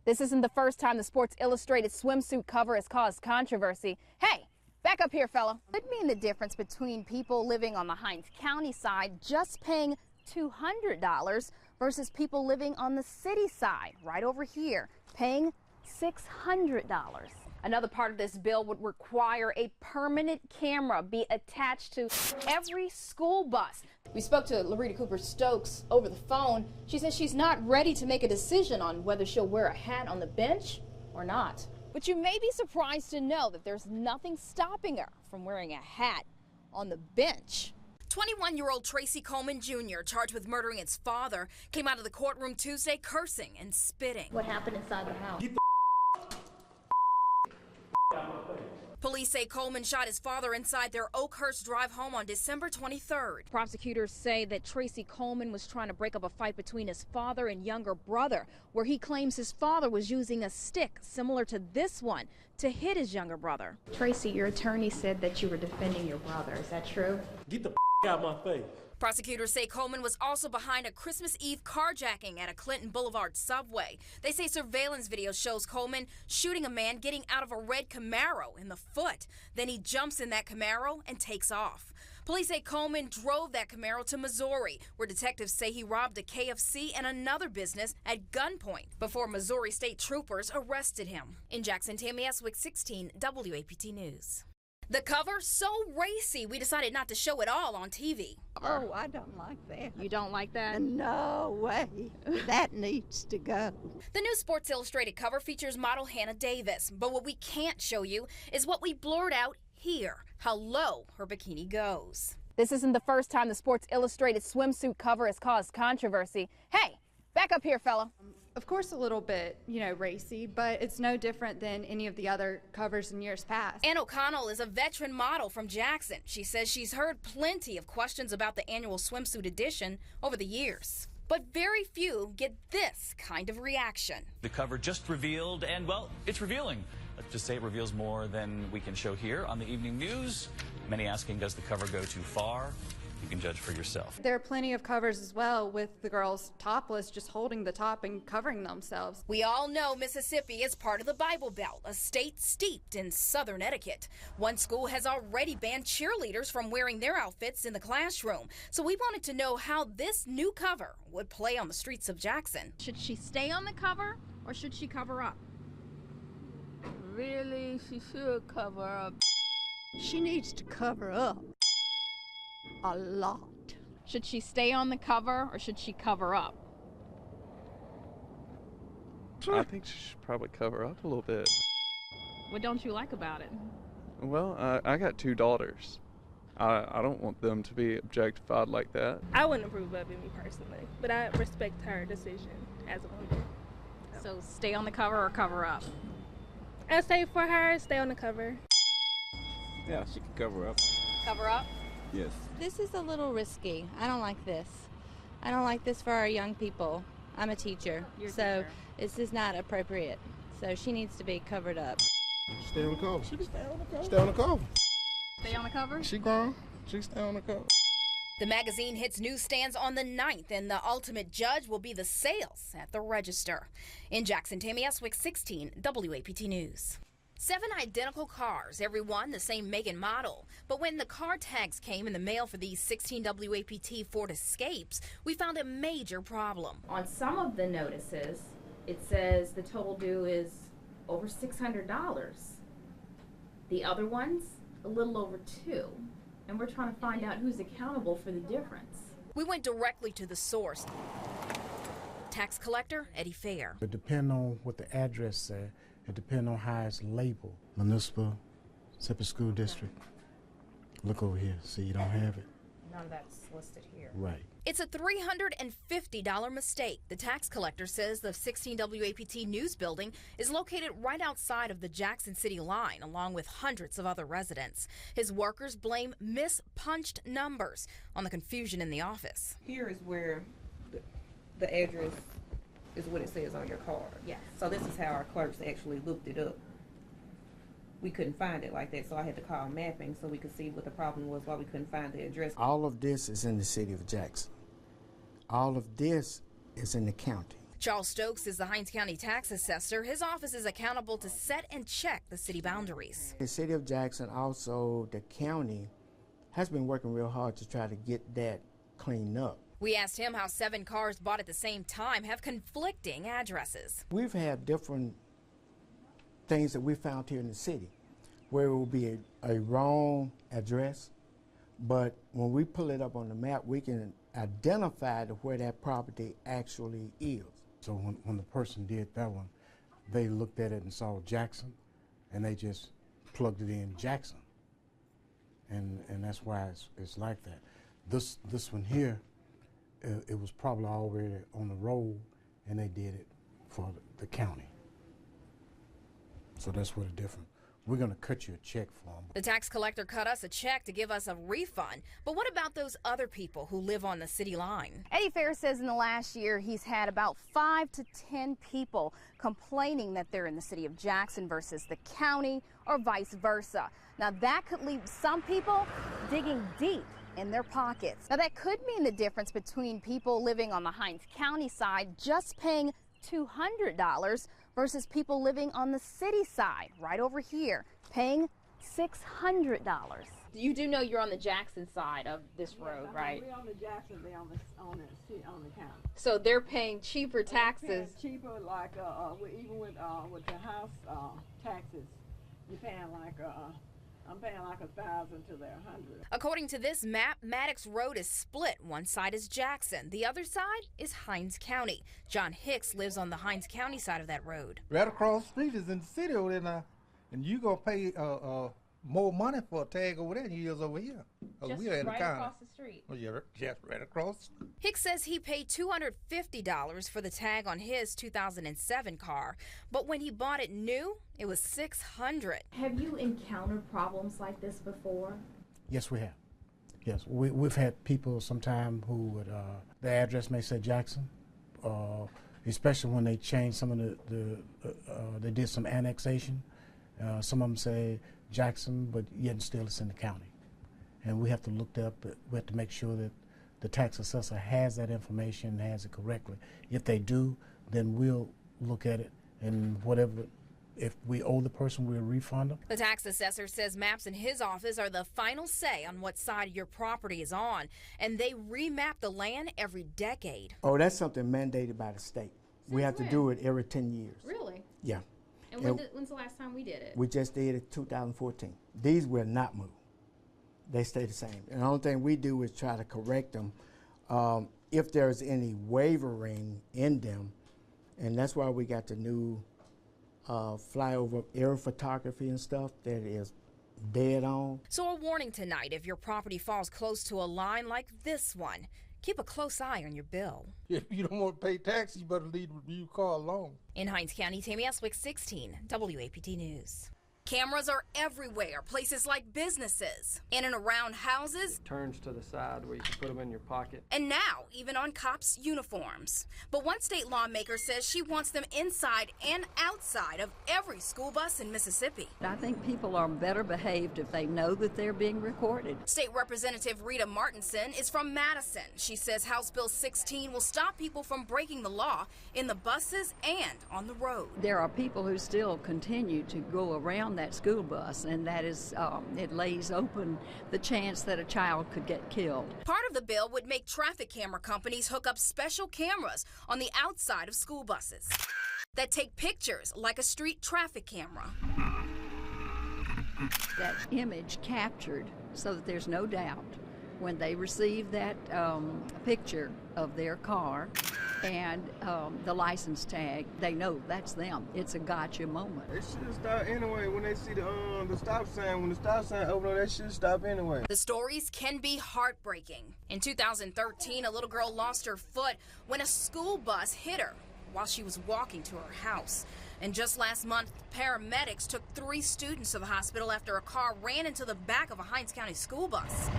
This isn't the first time the Sports Illustrated swimsuit cover has caused controversy. Hey, back up here, fella. Could mean the difference between people living on the Hinds County side just paying $200 versus people living on the city side, right over here, paying $600. Another part of this bill would require a permanent camera be attached to every school bus. We spoke to Larita Cooper Stokes over the phone. She says she's not ready to make a decision on whether she'll wear a hat on the bench or not. But you may be surprised to know that there's nothing stopping her from wearing a hat on the bench. 21-year-old Tracy Coleman Jr., charged with murdering his father, came out of the courtroom Tuesday cursing and spitting. What happened inside the house? Police say Coleman shot his father inside their Oakhurst Drive home on December 23rd. Prosecutors say that Tracy Coleman was trying to break up a fight between his father and younger brother, where he claims his father was using a stick similar to this one to hit his younger brother. Tracy, your attorney said that you were defending your brother. Is that true? Get the out my face. Prosecutors say Coleman was also behind a Christmas Eve carjacking at a Clinton Boulevard subway. They say surveillance video shows Coleman shooting a man getting out of a red Camaro in the foot. Then he jumps in that Camaro and takes off. Police say Coleman drove that Camaro to Missouri, where detectives say he robbed a KFC and another business at gunpoint before Missouri state troopers arrested him. In Jackson, Tammy Reporter, 16 WAPT News. The cover, so racy, we decided not to show it all on TV. Oh, I don't like that. You don't like that? No way. That needs to go. The new Sports Illustrated cover features model Hannah Davis, but what we can't show you is what we blurred out here, how low her bikini goes. This isn't the first time the Sports Illustrated swimsuit cover has caused controversy. Hey, back up here, fella. Of course, a little bit, racy, but it's no different than any of the other covers in years past. Ann O'Connell is a veteran model from Jackson. She says she's heard plenty of questions about the annual swimsuit edition over the years. But very few get this kind of reaction. The cover just revealed, and well, it's revealing. Let's just say it reveals more than we can show here on the evening news. Many asking, does the cover go too far? You can judge for yourself. There are plenty of covers as well with the girls topless, just holding the top and covering themselves. We all know Mississippi is part of the Bible Belt, a state steeped in Southern etiquette. One school has already banned cheerleaders from wearing their outfits in the classroom. So we wanted to know how this new cover would play on the streets of Jackson. Should she stay on the cover or should she cover up? Really, she should cover up. She needs to cover up. A lot. Should she stay on the cover or should she cover up? I think she should probably cover up a little bit. What don't you like about it? Well, I got 2 daughters. I don't want them to be objectified like that. I wouldn't approve of it, me personally, but I respect her decision as a woman. So stay on the cover or cover up? I'd say for her, stay on the cover. Yeah, she can cover up. Cover up? Yes. This is a little risky. I don't like this. I don't like this for our young people. I'm a teacher, so this is not appropriate. So she needs to be covered up. Stay on the cover. She can stay on the cover. Stay on the cover. Stay on the cover? She grown. She can stay on the cover. The magazine hits newsstands on the 9th, and the ultimate judge will be the sales at the register. In Jackson, Tammy Reporter, 16 WAPT News. 7 identical cars, every one the same make and model. But when the car tags came in the mail for these 16 WAPT Ford Escapes, we found a major problem. On some of the notices, it says the total due is over $600. The other ones, a little over $200. And we're trying to find out who's accountable for the difference. We went directly to the source. Tax collector Eddie Fair. It depends on what the address says. It depends on how it's labeled. Municipal, Mississippi School District. Look over here. See, you don't have it. None of that's listed here. Right. It's a $350 mistake. The tax collector says the 16 WAPT News building is located right outside of the Jackson City line, along with hundreds of other residents. His workers blame mispunched numbers on the confusion in the office. Here is where the address is what it says on your card. Yes. So this is how our clerks actually looked it up. We couldn't find it like that, so I had to call mapping so we could see what the problem was, why we couldn't find the address. All of this is in the city of Jackson. All of this is in the county. Charles Stokes is the Hinds County tax assessor. His office is accountable to set and check the city boundaries. The city of Jackson, also the county, has been working real hard to try to get that cleaned up. We asked him how 7 cars bought at the same time have conflicting addresses. We've had different things that we found here in the city where it will be a wrong address, but when we pull it up on the map, we can identify where that property actually is. So when the person did that one, they looked at it and saw Jackson, and they just plugged it in Jackson. And that's why it's like that. This one here, it was probably already on the road, and they did it for the county. So that's what the difference. We're going to cut you a check for them. The tax collector cut us a check to give us a refund. But what about those other people who live on the city line? Eddie Fair says in the last year he's had about 5 to 10 people complaining that they're in the city of Jackson versus the county or vice versa. Now that could leave some people digging deep in their pockets. Now that could mean the difference between people living on the Hinds County side just paying $200 versus people living on the city side, right over here, paying $600. You do know you're on the Jackson side of this road, right? We're on the Jackson, they're on the county. So they're paying cheaper taxes. Cheaper, like even with the house taxes, you're paying like I'm paying like 1,000 to their 100. According to this map, Maddox Road is split. One side is Jackson, the other side is Hinds County. John Hicks lives on the Hinds County side of that road. Right across the street is in the city over there now, and you gonna pay more money for a tag over there than you is over here. Just we are in right the county. across the street. Oh, yeah, just right across. Hicks says he paid $250 for the tag on his 2007 car, but when he bought it new, it was $600. Have you encountered problems like this before? Yes, we have. Yes, we've had people sometime who would, the address may say Jackson, especially when they changed some of they did some annexation. Some of them say Jackson, but yet still it's in the county. And we have to look up, we have to make sure that the tax assessor has that information, has it correctly. If they do, then we'll look at it, and whatever, if we owe the person, we'll refund them. The tax assessor says maps in his office are the final say on what side your property is on, and they remap the land every decade. Oh, that's something mandated by the state. We have to do it every 10 years. Really? Yeah. And when's the last time we did it? We just did it 2014. These will not move. They stay the same. And the only thing we do is try to correct them if there's any wavering in them. And that's why we got the new flyover air photography and stuff that is dead on. So a warning tonight, if your property falls close to a line like this one, keep a close eye on your bill. If you don't want to pay taxes, you better leave your car alone. In Hinds County, Tammy Reporter, 16, WAPT News. Cameras are everywhere, places like businesses, in and around houses. Turns to the side where you can put them in your pocket. And now, even on cops' uniforms. But one state lawmaker says she wants them inside and outside of every school bus in Mississippi. I think people are better behaved if they know that they're being recorded. State Representative Rita Martinson is from Madison. She says House Bill 16 will stop people from breaking the law in the buses and on the road. There are people who still continue to go around that school bus, and that is, it lays open the chance that a child could get killed. Part of the bill would make traffic camera companies hook up special cameras on the outside of school buses that take pictures like a street traffic camera. That image captured so that there's no doubt when they receive that picture of their car and the license tag, they know that's them. It's a gotcha moment. They should stop anyway when they see the stop sign. When the stop sign open up, they should stop anyway. The stories can be heartbreaking. In 2013, a little girl lost her foot when a school bus hit her while she was walking to her house. And just last month, paramedics took 3 students to the hospital after a car ran into the back of a Hinds County school bus.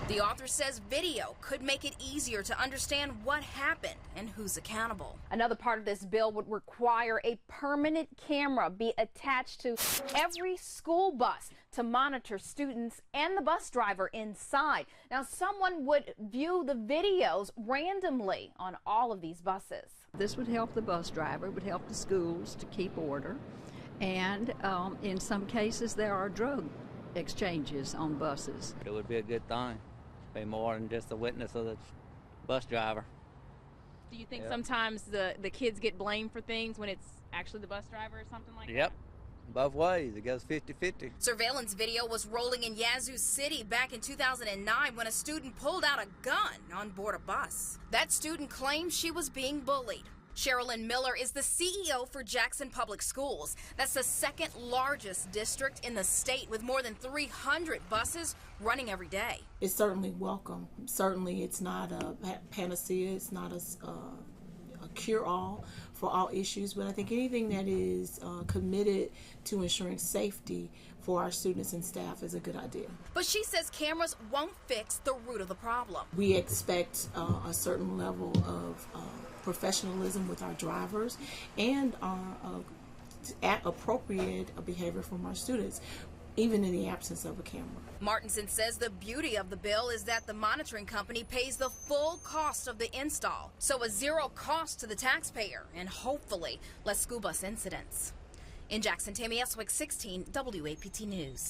The author says video could make it easier to understand what happened and who's accountable. Another part of this bill would require a permanent camera be attached to every school bus to monitor students and the bus driver inside. Now, someone would view the videos randomly on all of these buses. This would help the bus driver, would help the schools to keep order, and in some cases there are drug exchanges on buses. It would be a good thing. Be more than just a witness of the bus driver. Do you think sometimes the kids get blamed for things when it's actually the bus driver or something like that? Yep. Both ways. It goes 50-50. Surveillance video was rolling in Yazoo City back in 2009 when a student pulled out a gun on board a bus. That student claims she was being bullied. Sherilyn Miller is the CEO for Jackson Public Schools. That's the second largest district in the state with more than 300 buses running every day. It's certainly welcome. Certainly it's not a panacea. It's not a cure-all for all issues, but I think anything that is committed to ensuring safety for our students and staff is a good idea. But she says cameras won't fix the root of the problem. We expect a certain level of professionalism with our drivers and appropriate behavior from our students, even in the absence of a camera. Martinson says the beauty of the bill is that the monitoring company pays the full cost of the install, so a zero cost to the taxpayer and hopefully less school bus incidents. In Jackson, Tammy Eswick, 16 WAPT News.